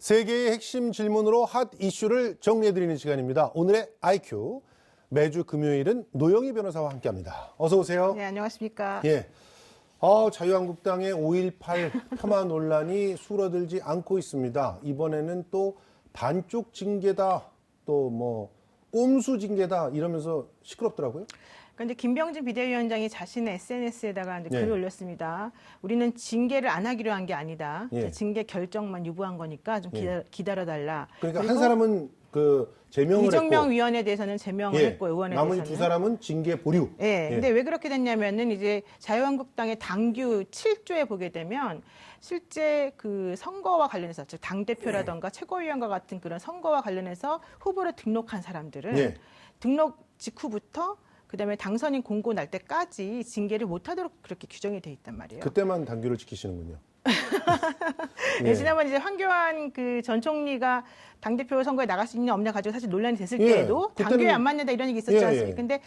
세계의 핵심 질문으로 핫 이슈를 정리해드리는 시간입니다. 오늘의 IQ. 매주 금요일은 노영희 변호사와 함께합니다. 어서 오세요. 네, 안녕하십니까. 예. 자유한국당의 5.18 폄하 논란이 줄어들지 않고 있습니다. 이번에는 또 반쪽 징계다, 또 뭐 꼼수 징계다 이러면서 시끄럽더라고요. 그러니까 이제 김병진 비대위원장이 자신의 SNS에다가 이제 글을 예. 올렸습니다. 우리는 징계를 안 하기로 한 게 아니다. 예. 징계 결정만 유보한 거니까 좀 기다려달라. 그러니까 한 사람은 제명을 이정명 했고, 위원에 대해서는 제명을 예. 했고 의원에 나머지 대해서는. 두 사람은 징계 보류. 예. 예. 근데 왜 그렇게 됐냐면은 이제 자유한국당의 당규 7조에 보게 되면 실제 그 선거와 관련해서 즉 당대표라던가 최고위원과 같은 그런 선거와 관련해서 후보로 등록한 사람들은 예. 등록 직후부터 그다음에 당선인 공고 날 때까지 징계를 못하도록 그렇게 규정이 돼 있단 말이에요. 그때만 당규를 지키시는군요. 예. 지난번 이제 황교안 그 전 총리가 당대표 선거에 나갈 수 있냐 없냐 가지고 사실 논란이 됐을 예. 때에도 당규에 안 맞는다 이런 얘기 있었지 예, 예. 않습니까? 근데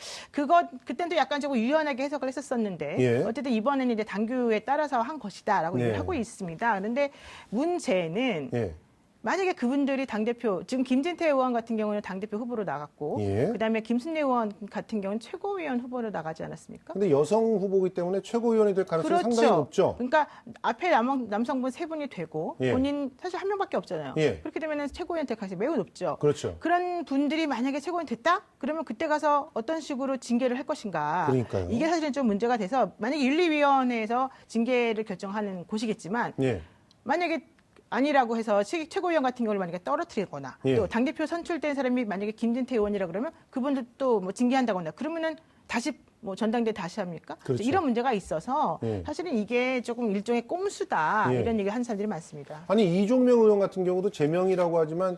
그때도 약간 조금 유연하게 해석을 했었었는데 예. 어쨌든 이번에는 이제 당규에 따라서 한 것이다라고 예. 얘기를 하고 있습니다. 그런데 문제는 예. 만약에 그분들이 당대표, 지금 김진태 의원 같은 경우는 당대표 후보로 나갔고, 예. 그다음에 김순례 의원 같은 경우는 최고위원 후보로 나가지 않았습니까? 근데 여성 후보이기 때문에 최고위원이 될 가능성이 상당히 높죠. 그러니까 앞에 남성분 세 분이 되고 예. 본인 사실 한 명밖에 없잖아요. 예. 그렇게 되면 최고위원 될 가능성이 매우 높죠. 그렇죠. 그런 분들이 만약에 최고위원 됐다? 그러면 그때 가서 어떤 식으로 징계를 할 것인가? 그러니까요. 이게 사실은 좀 문제가 돼서 만약에 윤리위원회에서 징계를 결정하는 곳이겠지만 예. 만약에 아니라고 해서 최고위원 같은 경우를 만약에 떨어뜨리거나 예. 또 당대표 선출된 사람이 만약에 김진태 의원이라 그러면 그분들 또 뭐 징계한다거나 그러면은 다시 뭐 전당대 다시 합니까? 그렇죠. 이런 문제가 있어서 예. 사실은 이게 조금 일종의 꼼수다 예. 이런 얘기를 하는 사람들이 많습니다. 아니 이종명 의원 같은 경우도 제명이라고 하지만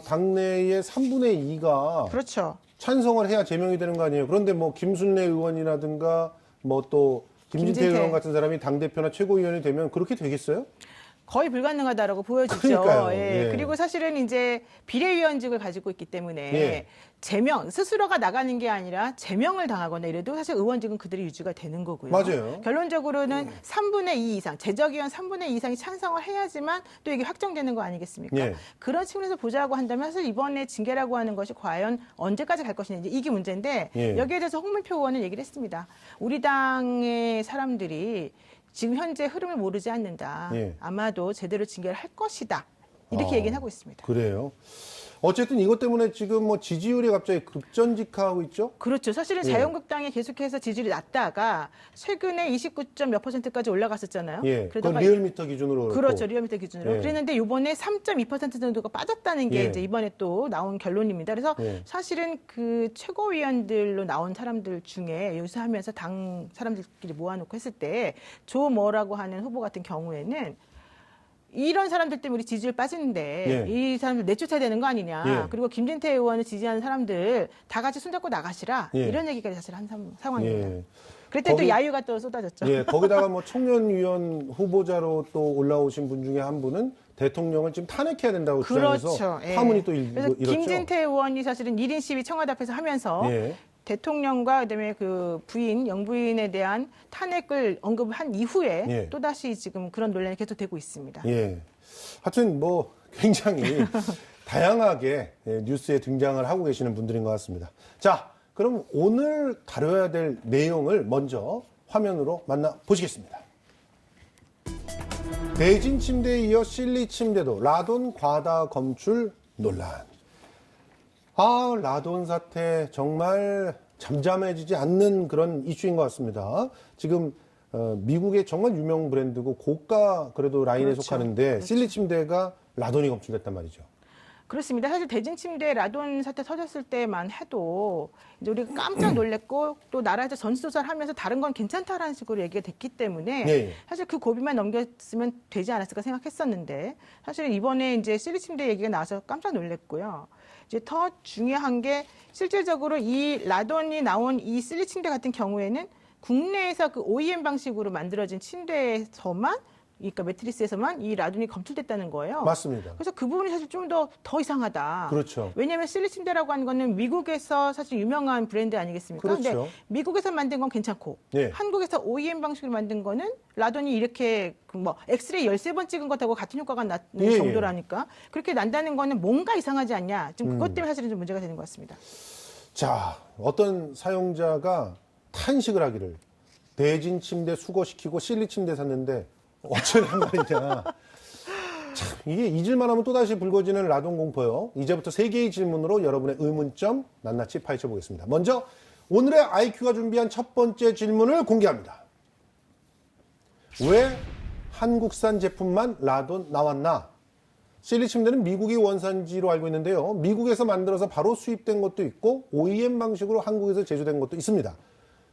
당내의 3분의 2가 그렇죠. 찬성을 해야 제명이 되는 거 아니에요. 그런데 뭐 김순례 의원이라든가 뭐 또 김진태 의원 같은 사람이 당대표나 최고위원이 되면 그렇게 되겠어요? 거의 불가능하다라고 보여지죠. 그러니까요. 예. 예. 그리고 사실은 이제 비례위원직을 가지고 있기 때문에 예. 제명 스스로가 나가는 게 아니라 제명을 당하거나 이래도 사실 의원직은 그들이 유지가 되는 거고요. 맞아요. 결론적으로는 3분의 2 이상, 재적의원 3분의 2 이상이 찬성을 해야지만 또 이게 확정되는 거 아니겠습니까? 예. 그런 측면에서 보자고 한다면 사실 이번에 징계라고 하는 것이 과연 언제까지 갈 것이냐 이게 문제인데 예. 여기에 대해서 홍문표 의원은 얘기를 했습니다. 우리 당의 사람들이 지금 현재 흐름을 모르지 않는다. 예. 아마도 제대로 징계를 할 것이다. 이렇게 얘기는 하고 있습니다. 그래요. 어쨌든 이것 때문에 지금 뭐 지지율이 갑자기 급전직하고 있죠? 그렇죠. 사실은 예. 자유한국당이 계속해서 지지율이 낮다가 최근에 29점 몇 %까지 올라갔었잖아요. 예. 그건 그러다가 리얼미터 기준으로 그렇죠. 그렇고. 리얼미터 기준으로. 예. 그랬는데 이번에 3.2% 정도가 빠졌다는 게 예. 이제 이번에 또 나온 결론입니다. 그래서 예. 사실은 그 최고위원들로 나온 사람들 중에 유사하면서 당 사람들끼리 모아놓고 했을 때 조 뭐라고 하는 후보 같은 경우에는 이런 사람들 때문에 우리 지지율 빠지는데 예. 이 사람들 내쫓아야 되는 거 아니냐. 예. 그리고 김진태 의원을 지지하는 사람들 다 같이 손잡고 나가시라. 예. 이런 얘기까지 사실 한 상황입니다. 예. 그랬더니 거기- 또 야유가 또 쏟아졌죠. 예, 거기다가 뭐 청년위원 후보자로 또 올라오신 분 중에 한 분은 대통령을 지금 탄핵해야 된다고 주장해서 그렇죠. 예. 파문이 또 그래서 일었죠. 김진태 의원이 사실은 1인 시위 청와대 앞에서 하면서 예. 대통령과 그다음에 그 부인, 영부인에 대한 탄핵을 언급한 이후에 예. 또다시 지금 그런 논란이 계속되고 있습니다. 예. 하여튼 뭐 굉장히 다양하게 뉴스에 등장을 하고 계시는 분들인 것 같습니다. 자, 그럼 오늘 다뤄야 될 내용을 먼저 화면으로 만나보시겠습니다. 대진 침대에 이어 실리 침대도 라돈 과다 검출 논란. 라돈 사태 정말 잠잠해지지 않는 그런 이슈인 것 같습니다. 지금 미국의 정말 유명 브랜드고 고가 그래도 라인에 그렇죠. 속하는데 실리 침대가 라돈이 검출됐단 말이죠. 그렇습니다. 사실 대진 침대 라돈 사태 터졌을 때만 해도 이제 우리가 깜짝 놀랐고 또 나라에서 전수조사를 하면서 다른 건 괜찮다라는 식으로 얘기가 됐기 때문에 예. 사실 그 고비만 넘겼으면 되지 않았을까 생각했었는데 사실 이번에 이제 실리 침대 얘기가 나와서 깜짝 놀랐고요. 이제 더 중요한 게 실질적으로 이 라돈이 나온 이 실리 침대 같은 경우에는 국내에서 그 OEM 방식으로 만들어진 침대에서만 그러니까 매트리스에서만 이 라돈이 검출됐다는 거예요. 맞습니다. 그래서 그 부분이 사실 좀 더 이상하다. 그렇죠. 왜냐하면 실리 침대라고 하는 거는 미국에서 사실 유명한 브랜드 아니겠습니까? 그렇죠. 근데 미국에서 만든 건 괜찮고 예. 한국에서 OEM 방식으로 만든 거는 라돈이 이렇게 그뭐 엑스레이 13번 찍은 것하고 같은 효과가 나는 예, 정도라니까 그렇게 난다는 거는 뭔가 이상하지 않냐. 지금 그것 때문에 사실은 좀 문제가 되는 것 같습니다. 자, 어떤 사용자가 탄식을 하기를 대진 침대 수거시키고 실리 침대 샀는데 어쩌란 말이냐. 참, 이게 잊을만 하면 또다시 불거지는 라돈 공포요. 이제부터 3개의 질문으로 여러분의 의문점 낱낱이 파헤쳐 보겠습니다. 먼저 오늘의 IQ가 준비한 첫 번째 질문을 공개합니다. 왜 한국산 제품만 라돈 나왔나? 실리 침대는 미국이 원산지로 알고 있는데요. 미국에서 만들어서 바로 수입된 것도 있고 OEM 방식으로 한국에서 제조된 것도 있습니다.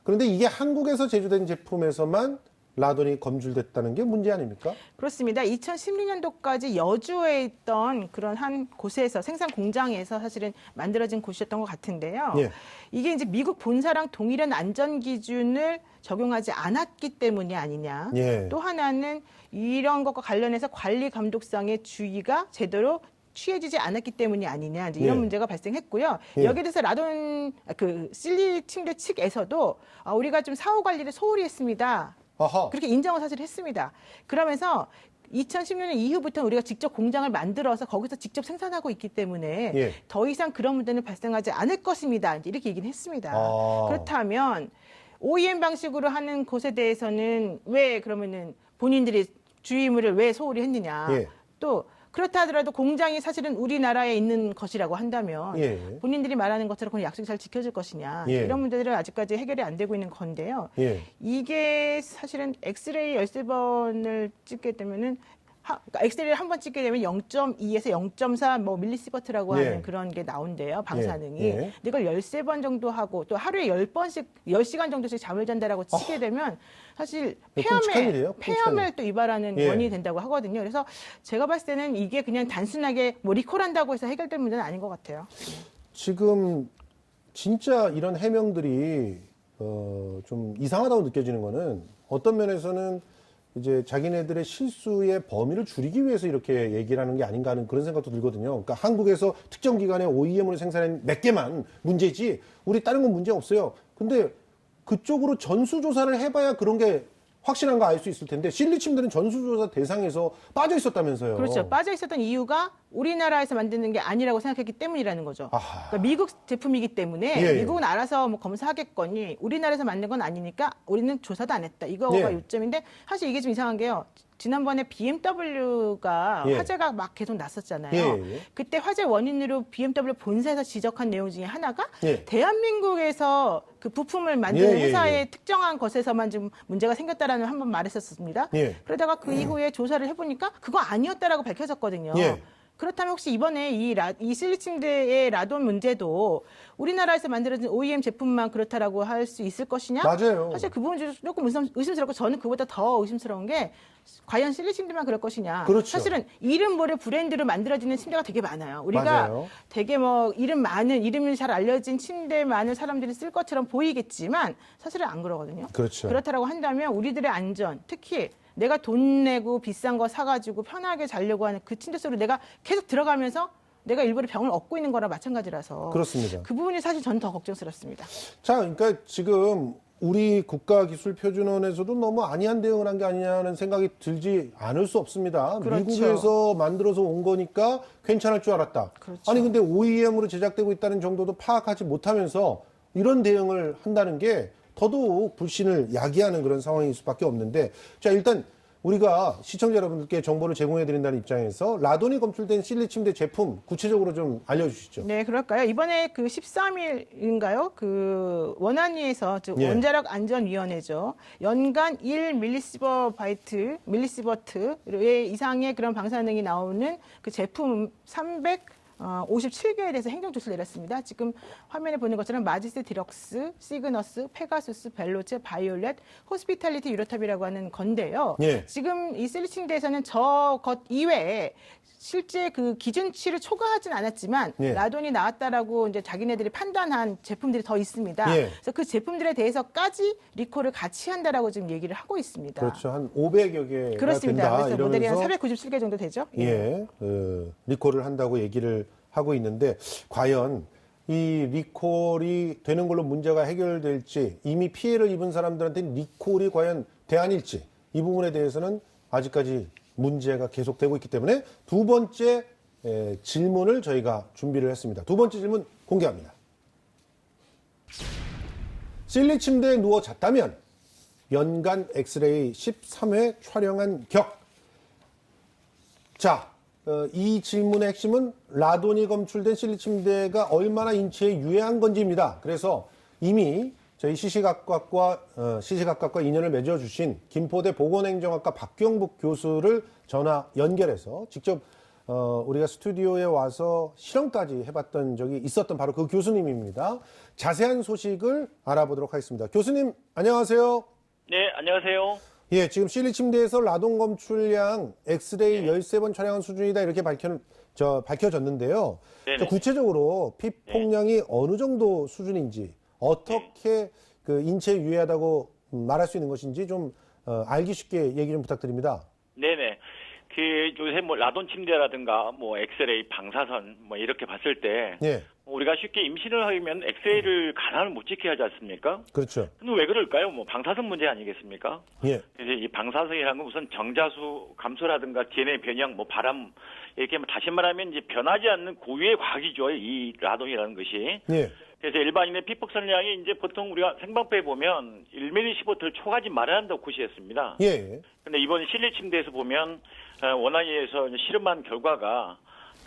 그런데 이게 한국에서 제조된 제품에서만 라돈이 검출됐다는 게 문제 아닙니까? 그렇습니다. 2016년도까지 여주에 있던 그런 한 곳에서 생산 공장에서 사실은 만들어진 곳이었던 것 같은데요. 예. 이게 이제 미국 본사랑 동일한 안전 기준을 적용하지 않았기 때문이 아니냐. 예. 또 하나는 이런 것과 관련해서 관리 감독상의 주의가 제대로 취해지지 않았기 때문이 아니냐 이제 이런 예. 문제가 발생했고요. 예. 여기에 대해서 라돈 그 실리 침대 측에서도 우리가 좀 사후 관리를 소홀히 했습니다. 아하. 그렇게 인정을 사실 했습니다. 그러면서 2010년 이후부터 우리가 직접 공장을 만들어서 거기서 직접 생산하고 있기 때문에 예. 더 이상 그런 문제는 발생하지 않을 것입니다. 이렇게 얘기는 했습니다. 아. 그렇다면 OEM 방식으로 하는 곳에 대해서는 왜 그러면은 본인들이 주의 의무를 왜 소홀히 했느냐. 예. 또 그렇다 하더라도 공장이 사실은 우리나라에 있는 것이라고 한다면 예. 본인들이 말하는 것처럼 그런 약속이 잘 지켜질 것이냐. 예. 이런 문제들은 아직까지 해결이 안 되고 있는 건데요. 예. 이게 사실은 엑스레이 13번을 찍게 되면은 그러니까 엑스레이를 한 번 찍게 되면 0.2에서 0.4 뭐 밀리시버트라고 예. 하는 그런 게 나온대요. 방사능이. 예. 근데 이걸 13번 정도 하고 또 하루에 10번씩 10시간 정도씩 잠을 잔다라고 치게 되면 사실 끔찍한 일이에요. 폐암을 또 유발하는 예. 원인이 된다고 하거든요. 그래서 제가 봤을 때는 이게 그냥 단순하게 뭐 리콜한다고 해서 해결될 문제는 아닌 것 같아요. 지금 진짜 이런 해명들이 좀 이상하다고 느껴지는 거는 어떤 면에서는 이제 자기네들의 실수의 범위를 줄이기 위해서 이렇게 얘기를 하는 게 아닌가 하는 그런 생각도 들거든요. 그러니까 한국에서 특정 기관에 OEM으로 생산한 몇 개만 문제지 우리 다른 건 문제 없어요. 근데 그쪽으로 전수조사를 해봐야 그런 게 확실한 거 알 수 있을 텐데 실리 침대는 전수조사 대상에서 빠져 있었다면서요. 그렇죠. 빠져 있었던 이유가 우리나라에서 만드는 게 아니라고 생각했기 때문이라는 거죠. 아하. 그러니까 미국 제품이기 때문에 예, 예. 미국은 알아서 뭐 검사하겠거니 우리나라에서 만든 건 아니니까 우리는 조사도 안 했다. 이거가 예. 요점인데 사실 이게 좀 이상한 게요. 지난번에 BMW가 예. 화재가 막 계속 났었잖아요. 예, 예. 그때 화재 원인으로 BMW 본사에서 지적한 내용 중에 하나가 예. 대한민국에서 그 부품을 만드는 예, 예, 회사의 예. 특정한 것에서만 좀 문제가 생겼다라는 한 번 말했었습니다. 예. 그러다가 그 이후에 조사를 해보니까 그거 아니었다라고 밝혀졌거든요. 예. 그렇다면 혹시 이번에 이 실리 침대의 라돈 문제도 우리나라에서 만들어진 OEM 제품만 그렇다라고 할 수 있을 것이냐? 맞아요. 사실 그 부분이 조금 의심스럽고 저는 그보다 더 의심스러운 게 과연 실리 침대만 그럴 것이냐? 그렇죠. 사실은 이름 모를 브랜드로 만들어지는 침대가 되게 많아요. 우리가 맞아요. 되게 뭐 이름이 잘 알려진 침대만을 사람들이 쓸 것처럼 보이겠지만 사실은 안 그러거든요. 그렇죠. 그렇다라고 한다면 우리들의 안전, 특히 내가 돈 내고 비싼 거 사가지고 편하게 자려고 하는 그 침대 속으로 내가 계속 들어가면서 내가 일부러 병을 얻고 있는 거랑 마찬가지라서 그렇습니다. 그 부분이 사실 저는 더 걱정스럽습니다. 자, 그러니까 지금 우리 국가기술표준원에서도 너무 안이한 대응을 한 게 아니냐는 생각이 들지 않을 수 없습니다. 그렇죠. 미국에서 만들어서 온 거니까 괜찮을 줄 알았다. 그렇죠. 아니 근데 OEM으로 제작되고 있다는 정도도 파악하지 못하면서 이런 대응을 한다는 게 더더욱 불신을 야기하는 그런 상황일 수밖에 없는데, 자, 일단 우리가 시청자 여러분들께 정보를 제공해 드린다는 입장에서 라돈이 검출된 실리 침대 제품 구체적으로 좀 알려주시죠. 네, 그럴까요? 이번에 그 13일인가요? 그 원안위에서 즉 예. 원자력 안전위원회죠. 연간 1밀리시버트 이상의 그런 방사능이 나오는 그 제품 57개에 대해서 행정 조치를 내렸습니다. 지금 화면에 보는 것처럼 마지스 디럭스, 시그너스, 페가수스, 벨로체, 바이올렛, 호스피탈리티 유로탑이라고 하는 건데요. 예. 지금 이 실리 침대에서는 저 것 이외에 실제 그 기준치를 초과하진 않았지만 예. 라돈이 나왔다라고 이제 자기네들이 판단한 제품들이 더 있습니다. 예. 그래서 그 제품들에 대해서까지 리콜을 같이 한다라고 지금 얘기를 하고 있습니다. 그렇죠. 한 500여 개가 그렇습니다. 된다 그래서 모델이 한 이러면서 497개 정도 되죠. 예, 리콜을 한다고 얘기를 하고 있는데 과연 이 리콜이 되는 걸로 문제가 해결될지 이미 피해를 입은 사람들한테 리콜이 과연 대안일지 이 부분에 대해서는 아직까지 문제가 계속되고 있기 때문에 두 번째 질문을 저희가 준비를 했습니다. 두 번째 질문 공개합니다. 실리 침대에 누워 잤다면 연간 엑스레이 13회 촬영한 격. 자, 이 질문의 핵심은 라돈이 검출된 실리 침대가 얼마나 인체에 유해한 건지입니다. 그래서 이미 저희 시시각각과 인연을 맺어주신 김포대 보건행정학과 박경북 교수를 전화 연결해서 직접 우리가 스튜디오에 와서 실험까지 해봤던 적이 있었던 바로 그 교수님입니다. 자세한 소식을 알아보도록 하겠습니다. 교수님, 안녕하세요. 네, 안녕하세요. 예, 지금 실리 침대에서 라돈 검출량 엑스레이 13번 촬영한 수준이다 이렇게 밝혀졌는데요. 네네. 구체적으로 피폭량이 어느 정도 수준인지 어떻게 그 인체에 유해하다고 말할 수 있는 것인지 좀 알기 쉽게 얘기 좀 부탁드립니다. 네네. 그 요새 뭐 라돈 침대라든가 뭐 엑스레이, 방사선 뭐 이렇게 봤을 때 예, 우리가 쉽게 임신을 하면 엑스레이를 가산을 못 지켜야 하지 않습니까? 그렇죠. 근데 왜 그럴까요? 뭐 방사선 문제 아니겠습니까? 예, 그래서 이 방사선이라는 건 우선 정자수 감소라든가 DNA 변형, 뭐 바람 이렇게 다시 말하면 이제 변하지 않는 고유의 과학이죠. 이 라돈이라는 것이. 예, 그래서 일반인의 피폭선량이 이제 보통 우리가 생방패에 보면 1mS를 초과하지 말아야 한다고 고시했습니다. 예, 근데 이번 실내 침대에서 보면 원안위에서 실험한 결과가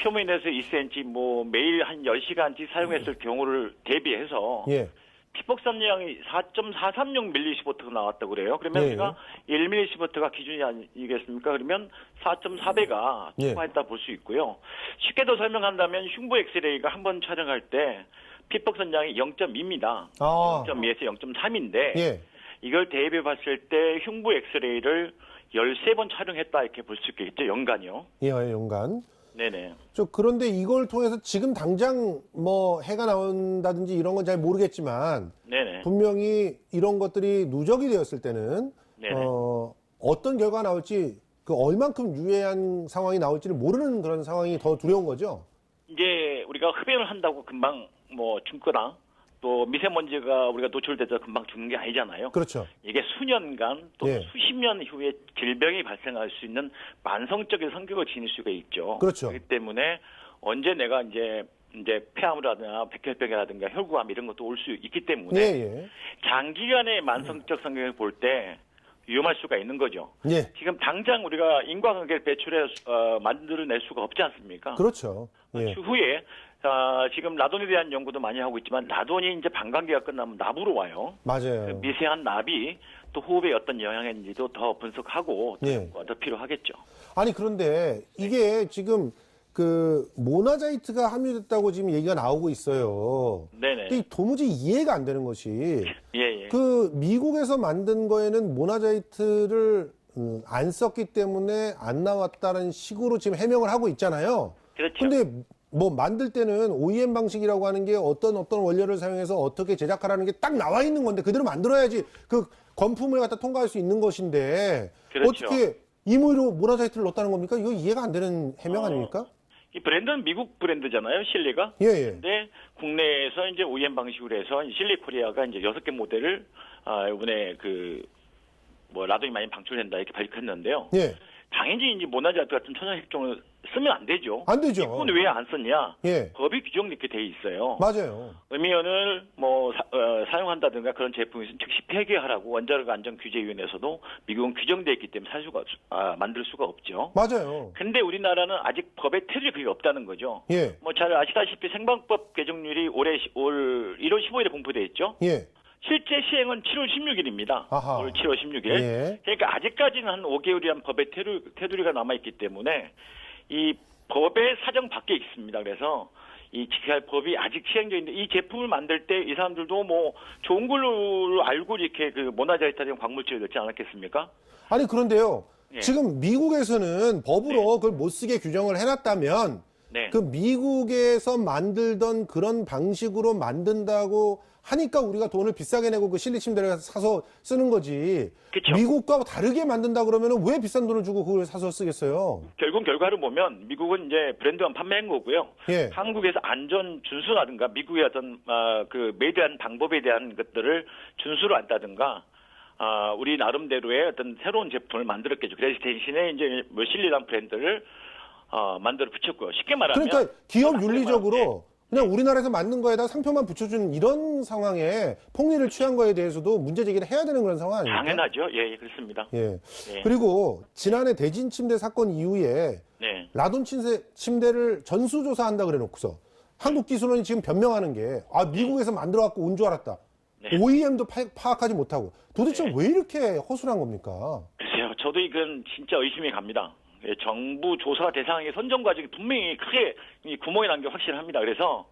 표면에서 2cm 뭐 매일 한 10시간씩 사용했을 경우를 대비해서 예, 피폭선량이 4.436mS가 나왔다고 그래요. 그러면 예. 우리가 1mS가 기준이 아니겠습니까? 그러면 4.4배가 예. 초과했다 볼 수 있고요. 쉽게 더 설명한다면 흉부 엑스레이가 한 번 촬영할 때 피폭선량이 0.2입니다. 아, 0.2에서 0.3인데 예, 이걸 대입해 봤을 때 흉부 엑스레이를 13번 촬영했다 이렇게 볼 수 있겠죠. 연간이요. 예, 연간. 네네. 그런데 이걸 통해서 지금 당장 뭐 해가 나온다든지 이런 건 잘 모르겠지만 네네. 분명히 이런 것들이 누적이 되었을 때는 네네. 어떤 결과가 나올지 그 얼만큼 유해한 상황이 나올지를 모르는 그런 상황이 더 두려운 거죠. 이게 우리가 흡연을 한다고 금방 뭐 죽거나 또 미세먼지가 우리가 노출돼서 금방 죽는 게 아니잖아요. 그렇죠. 이게 수년간 또 예. 수십 년 후에 질병이 발생할 수 있는 만성적인 성격을 지닐 수가 있죠. 그렇죠. 그렇기 때문에 언제 내가 이제 폐암이라든가 백혈병이라든가 혈구암 이런 것도 올 수 있기 때문에 예, 예. 장기간의 만성적 성격을 볼 때 위험할 수가 있는 거죠. 예. 지금 당장 우리가 인과관계를 배출해 만들어낼 수가 없지 않습니까? 그렇죠. 예. 추후에 지금 라돈에 대한 연구도 많이 하고 있지만 라돈이 이제 방광기가 끝나면 납으로 와요. 맞아요. 그 미세한 납이 또 호흡에 어떤 영향인지도 더 분석하고 예. 더 필요하겠죠. 아니 그런데 이게 지금 그 모나자이트가 함유됐다고 지금 얘기가 나오고 있어요. 네네. 근데 도무지 이해가 안 되는 것이 예. 그 미국에서 만든 거에는 모나자이트를 안 썼기 때문에 안 나왔다는 식으로 지금 해명을 하고 있잖아요. 그렇죠. 근데 뭐 만들 때는 OEM 방식이라고 하는 게 어떤 원료를 사용해서 어떻게 제작하라는 게 딱 나와 있는 건데 그대로 만들어야지 그 건품을 갖다 통과할 수 있는 것인데 그렇죠. 어떻게 임의로 모나자이트를 넣었다는 겁니까? 이거 이해가 안 되는 해명 아닙니까? 이 브랜드는 미국 브랜드잖아요, 실리가. 예, 예. 근데 국내에서 이제 OEM 방식으로 해서 실리 코리아가 이제 6개 모델을 이번에 라돈이 많이 방출된다 이렇게 밝혔는데요. 예. 당연히 이제 모나자이트 같은 천연색종을 쓰면 안 되죠. 안 되죠. 이건 왜 안 썼냐? 예. 법이 규정 이렇게 돼 있어요. 맞아요. 음이온을 사용한다든가 그런 제품이 있으면 즉시 폐기하라고 원자력안전규제위원회에서도 미국은 규정돼 있기 때문에 만들 수가 없죠. 맞아요. 근데 우리나라는 아직 법의 테두리 그게 없다는 거죠. 예. 뭐 잘 아시다시피 생방법 개정률이 올 1월 15일에 공포돼 있죠. 예. 실제 시행은 7월 16일입니다. 아하. 올 7월 16일. 예. 그러니까 아직까지는 한 5개월이란 법의 테두리가 남아있기 때문에 이 법의 사정 밖에 있습니다. 그래서 이 지켜할 법이 아직 시행되어 있는데 이 제품을 만들 때 이 사람들도 뭐 좋은 걸로 알고 이렇게 그 모나자이트라는 광물질을 넣지 않았겠습니까? 아니 그런데요. 예. 지금 미국에서는 법으로 그걸 못 쓰게 규정을 해놨다면 네. 그 미국에서 만들던 그런 방식으로 만든다고 하니까 우리가 돈을 비싸게 내고 그 실리 침대를 사서 쓰는 거지. 그쵸. 미국과 다르게 만든다 그러면은 왜 비싼 돈을 주고 그걸 사서 쓰겠어요? 결국 결과를 보면 미국은 이제 브랜드만 판매한 거고요. 예. 한국에서 안전 준수라든가 미국의 어떤 그 매대한 방법에 대한 것들을 준수를 한다든가 우리 나름대로의 어떤 새로운 제품을 만들었겠죠. 그래서 대신에 이제 뭐 실리란 브랜드를 만들어 붙였고요. 쉽게 말하면 그러니까 기업 나쁘게 윤리적으로 그냥 우리나라에서 만든 거에다 상표만 붙여준 이런 상황에 폭리를 취한 거에 대해서도 문제 제기를 해야 되는 그런 상황 아닙니까? 당연하죠. 예, 그렇습니다. 예. 예. 그리고 지난해 대진 침대 사건 이후에 네. 라돈 침대를 전수조사한다 그래 놓고서 한국 기술원이 지금 변명하는 게 미국에서 만들어 갖고 온 줄 알았다. 네. OEM도 파악하지 못하고 도대체 네. 왜 이렇게 허술한 겁니까? 글쎄요. 저도 이건 진짜 의심이 갑니다. 예, 정부 조사 대상의 선정 과정이 분명히 크게 이 구멍이 난 게 확실합니다. 그래서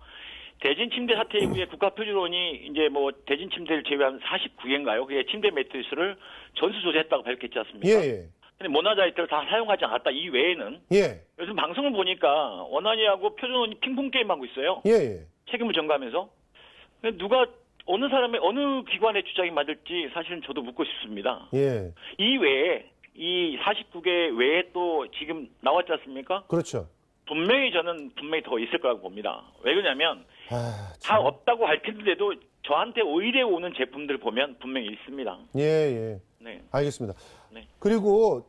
대진 침대 사태 이후에 국가표준원이 이제 뭐 대진 침대를 제외한 49개인가요? 그게 침대 매트리스를 전수 조사했다고 밝혔지 않습니까? 예, 근데 모나자이트를 다 사용하지 않았다. 이 외에는 예, 요즘 방송을 보니까 원한이하고 표준원이 핑퐁 게임 하고 있어요. 예, 예. 책임을 전가하면서. 근데 누가 어느 사람의 어느 기관의 주장이 맞을지 사실은 저도 묻고 싶습니다. 예. 이 외에 이 49개 외에 또 지금 나왔지 않습니까? 그렇죠. 분명히 더 있을 거라고 봅니다. 왜 그러냐면 아, 다 참. 없다고 밝혔는데도 저한테 오히려 오는 제품들 보면 분명히 있습니다. 예, 예. 네. 알겠습니다. 네. 그리고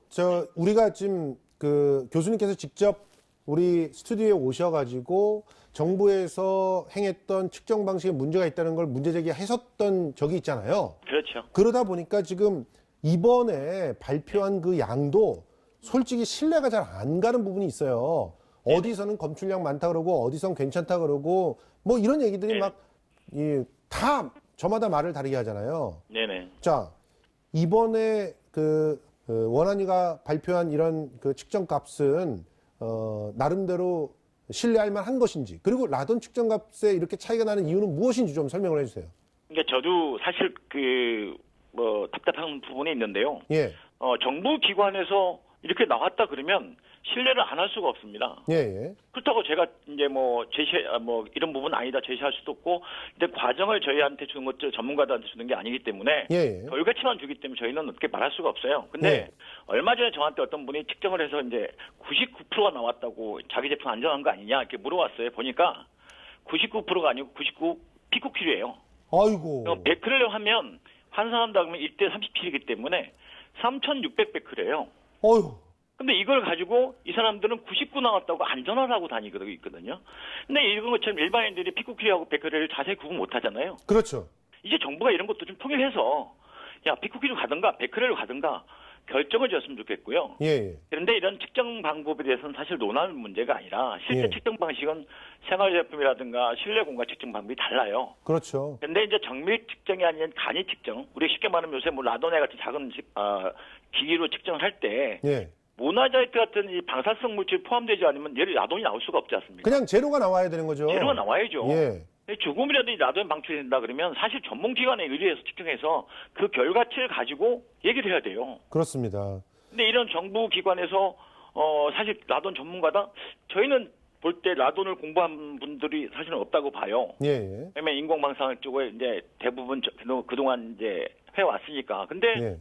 우리가 지금 그 교수님께서 직접 우리 스튜디오에 오셔가지고 정부에서 행했던 측정 방식에 문제가 있다는 걸 문제 제기하셨던 적이 있잖아요. 그렇죠. 그러다 보니까 지금 이번에 발표한 그 양도 솔직히 신뢰가 잘 안 가는 부분이 있어요. 어디서는 검출량 많다 그러고 어디선 괜찮다 그러고 뭐 이런 얘기들이 네. 막 다 저마다 말을 다르게 하잖아요. 네네. 자, 이번에 원한이가 발표한 이런 그 측정값은 나름대로 신뢰할 만한 것인지, 그리고 라돈 측정값에 이렇게 차이가 나는 이유는 무엇인지 좀 설명을 해주세요. 그러니까 저도 사실 답답한 부분이 있는데요. 예, 정부 기관에서 이렇게 나왔다 그러면 신뢰를 안 할 수가 없습니다. 예, 예. 그렇다고 제가 이제 이런 부분 아니다 제시할 수도 없고, 근데 과정을 저희한테 주는 것도 전문가들한테 주는 게 아니기 때문에 예, 예. 결과치만 주기 때문에 저희는 어떻게 말할 수가 없어요. 근데 네. 얼마 전에 저한테 어떤 분이 측정을 해서 이제 99%가 나왔다고 자기 제품 안전한 거 아니냐 이렇게 물어봤어요. 보니까 99%가 아니고 99 피코킬이에요. 아이고. 100크를 하면 환산한다 그러면 1대 37이기 때문에 3,600베크래요. 어휴. 근데 이걸 가지고 이 사람들은 99 나왔다고 안전하다고 다니거든요. 근데 이런 것처럼 일반인들이 피코킬하고 베크를 자세히 구분 못 하잖아요. 그렇죠. 이제 정부가 이런 것도 좀 통일해서 피코킬로 가든가 베크레로 가든가 결정을 지었으면 좋겠고요. 예, 예. 그런데 이런 측정 방법에 대해서는 사실 논할 문제가 아니라 실제 예. 측정 방식은 생활제품이라든가 실내 공간 측정 방법이 달라요. 그렇죠. 근데 이제 정밀 측정이 아닌 간이 측정, 우리 쉽게 말하면 요새 뭐 라돈에 같은 작은 기기로 측정을 할 때 예. 모나자이트 같은 이 방사성 물질 포함되지 않으면 얘를 라돈이 나올 수가 없지 않습니까? 그냥 제로가 나와야 되는 거죠. 재료가 나와야죠. 예. 조금이라도 라돈 방출이 된다 그러면 사실 전문기관에 의뢰해서 측정해서 그 결과치를 가지고 얘기를 해야 돼요. 그렇습니다. 근데 이런 정부 기관에서 사실 라돈 전문가다? 저희는 볼 때 라돈을 공부한 분들이 사실은 없다고 봐요. 예, 예. 왜냐면 인공방사능 쪽에 이제 대부분 그동안 이제 해왔으니까. 근데 예.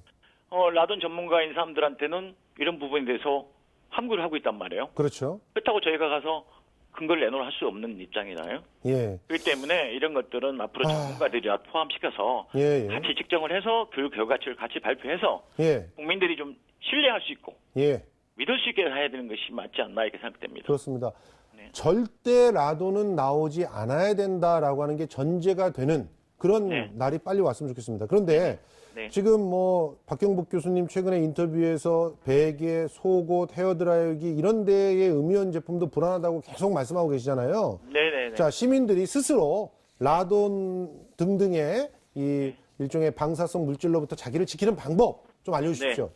라돈 전문가인 사람들한테는 이런 부분에 대해서 함구를 하고 있단 말이에요. 그렇죠. 그렇다고 저희가 가서 근거를 내놓을 할 수 없는 입장이잖아요. 예. 그렇기 때문에 이런 것들은 앞으로 전문가들이 포함시켜서 예, 예. 같이 측정을 해서 그 결과치를 같이 발표해서 예. 국민들이 좀 신뢰할 수 있고 예. 믿을 수 있게 해야 되는 것이 맞지 않나 이렇게 생각됩니다. 그렇습니다. 네. 절대 라돈은 나오지 않아야 된다라고 하는 게 전제가 되는 그런 네. 날이 빨리 왔으면 좋겠습니다. 그런데 네. 지금 뭐 박경복 교수님 최근에 인터뷰에서 베개, 속옷, 헤어드라이기 이런 데의 음이온 제품도 불안하다고 계속 말씀하고 계시잖아요. 네네네. 자, 시민들이 스스로 라돈 등등의 이 일종의 방사성 물질로부터 자기를 지키는 방법 좀 알려주십시오.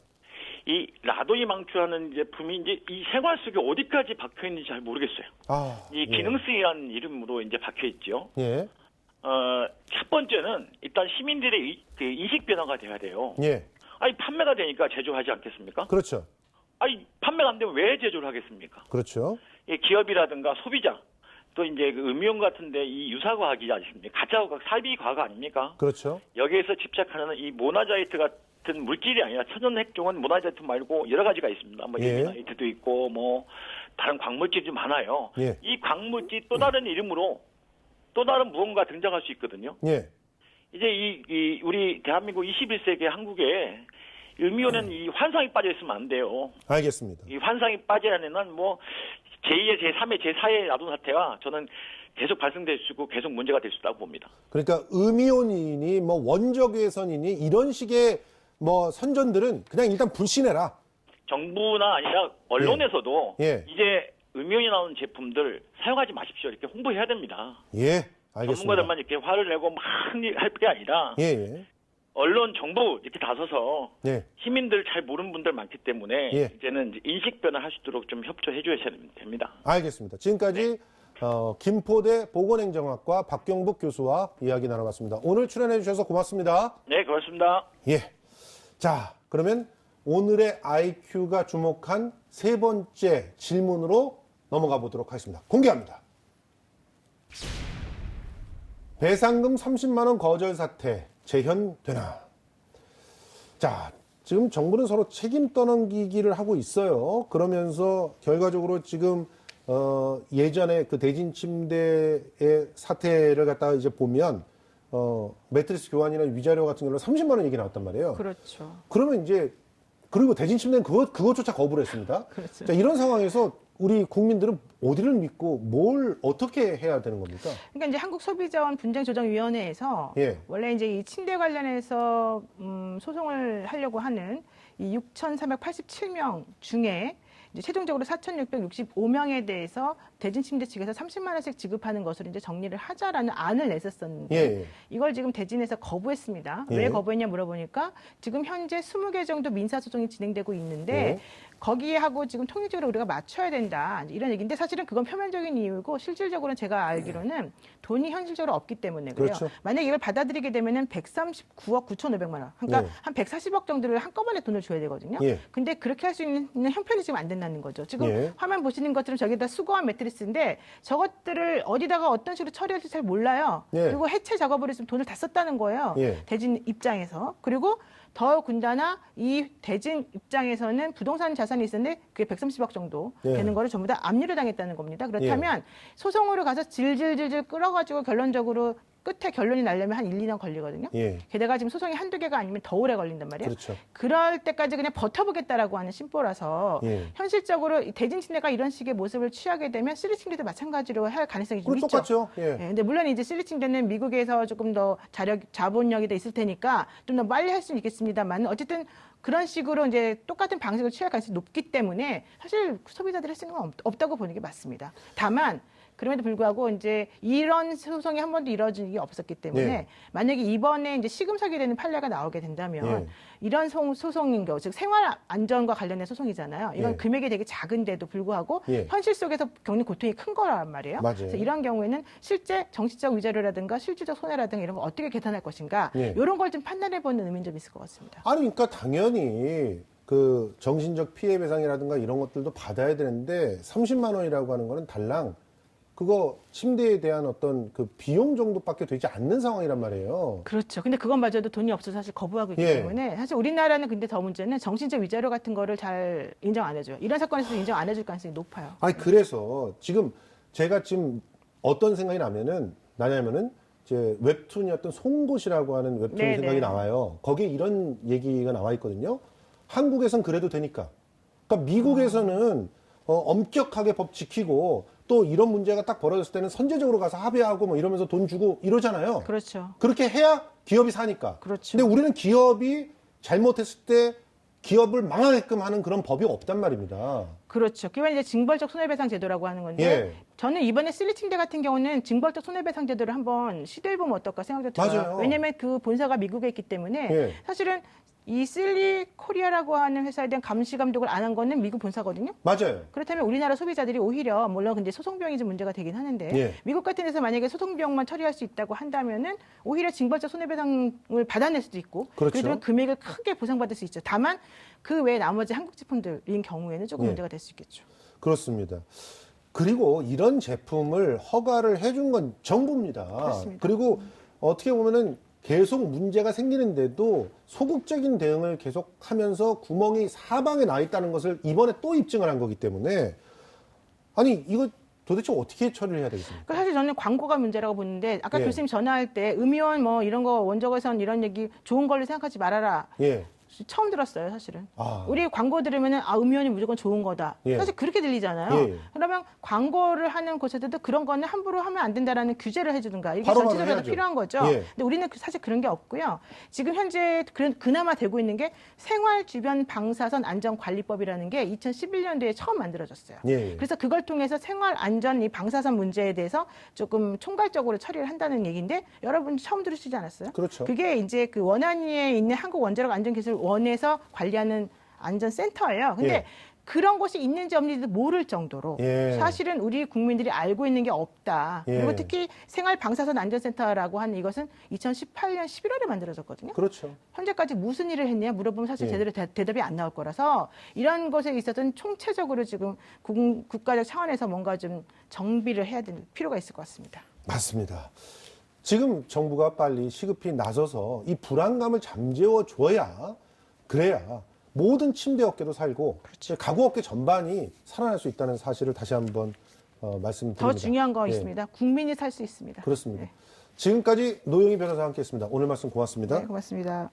이 라돈이 망출하는 제품이 이제 이 생활 속에 어디까지 박혀 있는지 잘 모르겠어요. 이 기능성이라는 이름으로 이제 박혀 있죠. 예. 첫 번째는 일단 시민들의 그 인식 변화가 돼야 돼요. 예. 아니 판매가 되니까 제조하지 않겠습니까? 그렇죠. 아니 판매가 안 되면 왜 제조를 하겠습니까? 그렇죠. 이 기업이라든가 소비자 또 이제 그 음이온 같은데 이 유사과학이지 않습니까? 가짜과학, 사비과학 아닙니까? 그렇죠. 여기에서 집착하는 이 모나자이트 같은 물질이 아니라 천연 핵종은 모나자이트 말고 여러 가지가 있습니다. 뭐 예. 일기나이트도 있고 뭐 다른 광물질이 좀 많아요. 예. 이 광물질 또 다른 이름으로 또 다른 무언가 등장할 수 있거든요. 예. 이제 이 우리 대한민국 21세기 한국에 음이온은 이 환상이 빠져 있으면 안 돼요. 알겠습니다. 이 환상이 빠지려면 뭐 제2의 제3의 제4의 나돈 사태가 저는 계속 발생될 수 있고 계속 문제가 될 수 있다고 봅니다. 그러니까 음이온이니 뭐 원적외선이니 이런 식의 뭐 선전들은 그냥 일단 불신해라. 정부나 아니라 언론에서도 예. 이제 음이온이 나오는 제품들 사용하지 마십시오 이렇게 홍보해야 됩니다. 예. 알겠습니다. 전문가들만 이렇게 화를 내고 막 할 게 아니라 예, 예. 언론, 정부 이렇게 나서서 예. 시민들 잘 모르는 분들 많기 때문에 예. 이제는 이제 인식 변화할 수 있도록 좀 협조해 주셔야 됩니다. 알겠습니다. 지금까지 김포대 보건행정학과 박경북 교수와 이야기 나눠봤습니다. 오늘 출연해 주셔서 고맙습니다. 네, 고맙습니다. 예. 자, 그러면 오늘의 IQ가 주목한 세 번째 질문으로 넘어가 보도록 하겠습니다. 공개합니다. 배상금 30만 원 거절 사태 재현되나? 자, 지금 정부는 서로 책임 떠넘기기를 하고 있어요. 그러면서 결과적으로 지금 예전에 그 대진 침대의 사태를 갖다가 이제 보면 매트리스 교환이나 위자료 같은 경우는 30만 원 얘기 나왔단 말이에요. 그렇죠. 그러면 이제 그리고 대진 침대는 그것조차 거부를 했습니다. 그렇죠. 자, 이런 상황에서 우리 국민들은 어디를 믿고 뭘 어떻게 해야 되는 겁니까? 그러니까 이제 한국소비자원 분쟁조정위원회에서 예. 원래 이제 이 침대 관련해서 소송을 하려고 하는 이 6,387명 중에 이제 최종적으로 4,665명에 대해서 대진 침대 측에서 30만 원씩 지급하는 것으로 이제 정리를 하자라는 안을 냈었었는데 예. 이걸 지금 대진에서 거부했습니다. 예. 왜 거부했냐 물어보니까 지금 현재 20개 정도 민사소송이 진행되고 있는데 예. 거기에 하고 지금 통일적으로 우리가 맞춰야 된다 이런 얘기인데 사실은 그건 표면적인 이유고 실질적으로는 제가 알기로는 돈이 현실적으로 없기 때문에 그래요. 그렇죠. 만약에 이걸 받아들이게 되면은 139억 9,500만 원. 그러니까 예. 한 140억 정도를 한꺼번에 돈을 줘야 되거든요. 예. 근데 그렇게 할 수 있는 형편이 지금 안 된다는 거죠. 지금 예. 화면 보시는 것처럼 저기다 수거한 매트리스인데 저것들을 어디다가 어떤 식으로 처리할지 잘 몰라요. 예. 그리고 해체 작업을 했으면 돈을 다 썼다는 거예요. 예. 대진 입장에서. 그리고 더군다나 이 대진 입장에서는 부동산 자산이 있었는데 그게 130억 정도 예. 되는 거를 전부 다 압류를 당했다는 겁니다. 그렇다면 소송으로 가서 질질질질 끌어가지고 결론적으로 끝에 결론이 나려면 한 1, 2년 걸리거든요. 예. 게다가 지금 소송이 한두 개가 아니면 더 오래 걸린단 말이에요. 그렇죠. 그럴 때까지 그냥 버텨보겠다라고 하는 심보라서 예. 현실적으로 이 대진 침대가 이런 식의 모습을 취하게 되면 쓰리 침대도 마찬가지로 할 가능성이 좀 그리고 있죠. 똑같죠. 예. 예, 근데 물론 이제 쓰리 침대는 미국에서 조금 더 자본력이 더 있을 테니까 좀 더 빨리 할 수는 있겠습니다만 어쨌든 그런 식으로 이제 똑같은 방식을 취할 가능성이 높기 때문에 사실 소비자들이 할 수 있는 건 없다고 보는 게 맞습니다. 다만 그럼에도 불구하고 이제 이런 소송이 한 번도 이루어진 일이 없었기 때문에 네. 만약에 이번에 이제 시금석이 되는 판례가 나오게 된다면 네. 이런 소송인 경우 즉 생활 안전과 관련된 소송이잖아요. 이건 네. 금액이 되게 작은데도 불구하고 네. 현실 속에서 겪는 고통이 큰 거란 말이에요. 맞아요. 그래서 이런 경우에는 실제 정치적 위자료라든가 실질적 손해라든가 이런 거 어떻게 계산할 것인가 네. 이런 걸 좀 판단해보는 의미는 좀 있을 것 같습니다. 아니, 그러니까 당연히 그 정신적 피해 배상이라든가 이런 것들도 받아야 되는데 30만 원이라고 하는 거는 달랑 그거 침대에 대한 어떤 그 비용 정도밖에 되지 않는 상황이란 말이에요. 그렇죠. 근데 그것마저도 돈이 없어서 사실 거부하고 있기 예. 때문에 사실 우리나라는 근데 더 문제는 정신적 위자료 같은 거를 잘 인정 안 해줘요. 이런 사건에서 인정 안 해줄 가능성이 높아요. 아니, 그래서 지금 제가 지금 어떤 생각이 나냐면은 이제 웹툰이었던 송곳이라고 하는 웹툰 네, 생각이 네. 나와요. 거기에 이런 얘기가 나와 있거든요. 한국에선 그래도 되니까. 그러니까 미국에서는 엄격하게 법 지키고 또 이런 문제가 딱 벌어졌을 때는 선제적으로 가서 합의하고 뭐 이러면서 돈 주고 이러잖아요. 그렇죠. 그렇게 해야 기업이 사니까. 그렇죠. 근데 우리는 기업이 잘못했을 때 기업을 망하게끔 하는 그런 법이 없단 말입니다. 그렇죠. 그게 이제 징벌적 손해배상 제도라고 하는 건데 예. 저는 이번에 슬리침대 같은 경우는 징벌적 손해배상 제도를 한번 시도해보면 어떨까 생각도 들어요. 맞아요. 왜냐하면 그 본사가 미국에 있기 때문에 예. 사실은 이 실리 코리아라고 하는 회사에 대한 감시 감독을 안 한 거는 미국 본사거든요. 맞아요. 그렇다면 우리나라 소비자들이 오히려 물론 근데 소송 비용이 좀 문제가 되긴 하는데 예. 미국 같은 데서 만약에 소송 비용만 처리할 수 있다고 한다면은 오히려 징벌적 손해배상을 받아낼 수도 있고 그렇죠. 그들은 금액을 크게 보상받을 수 있죠. 다만 그 외에 나머지 한국 제품들인 경우에는 조금 예. 문제가 될 수 있겠죠. 그렇습니다. 그리고 이런 제품을 허가를 해준 건 정부입니다. 그렇습니다. 그리고 어떻게 보면은 계속 문제가 생기는데도 소극적인 대응을 계속하면서 구멍이 사방에 나 있다는 것을 이번에 또 입증을 한 거기 때문에 아니 이거 도대체 어떻게 처리를 해야 되겠습니까? 그러니까 사실 저는 광고가 문제라고 보는데 아까 예. 교수님 전화할 때 음이온 뭐 이런 거 원적외선 이런 얘기 좋은 걸로 생각하지 말아라. 예. 처음 들었어요, 사실은. 아. 우리 광고 들으면은 음이온이 무조건 좋은 거다. 예. 사실 그렇게 들리잖아요. 예. 그러면 광고를 하는 곳에서도 그런 거는 함부로 하면 안 된다라는 규제를 해주든가 이게 바로바로 전체적으로 해야죠. 필요한 거죠. 예. 근데 우리는 사실 그런 게 없고요. 지금 현재 그나마 되고 있는 게 생활 주변 방사선 안전관리법이라는 게 2011년도에 처음 만들어졌어요. 예. 그래서 그걸 통해서 생활 안전 이 방사선 문제에 대해서 조금 총괄적으로 처리를 한다는 얘기인데 여러분 처음 들으시지 않았어요? 그렇죠. 그게 이제 그 원안위에 있는 한국원자력안전기술원에서 관리하는 안전센터예요. 근데 예. 그런 곳이 있는지 없는지도 모를 정도로 예. 사실은 우리 국민들이 알고 있는 게 없다. 예. 그리고 특히 생활방사선 안전센터라고 하는 이것은 2018년 11월에 만들어졌거든요. 그렇죠. 현재까지 무슨 일을 했냐 물어보면 사실 예. 제대로 대답이 안 나올 거라서 이런 것에 있어서는 총체적으로 지금 국가적 차원에서 뭔가 좀 정비를 해야 될 필요가 있을 것 같습니다. 맞습니다. 지금 정부가 빨리 시급히 나서서 이 불안감을 잠재워 줘야 그래야 모든 침대 업계도 살고 가구 업계 전반이 살아날 수 있다는 사실을 다시 한번 말씀드립니다. 더 중요한 거 예, 있습니다. 국민이 살 수 있습니다. 그렇습니다. 네. 지금까지 노영희 변호사와 함께했습니다. 오늘 말씀 고맙습니다. 네, 고맙습니다.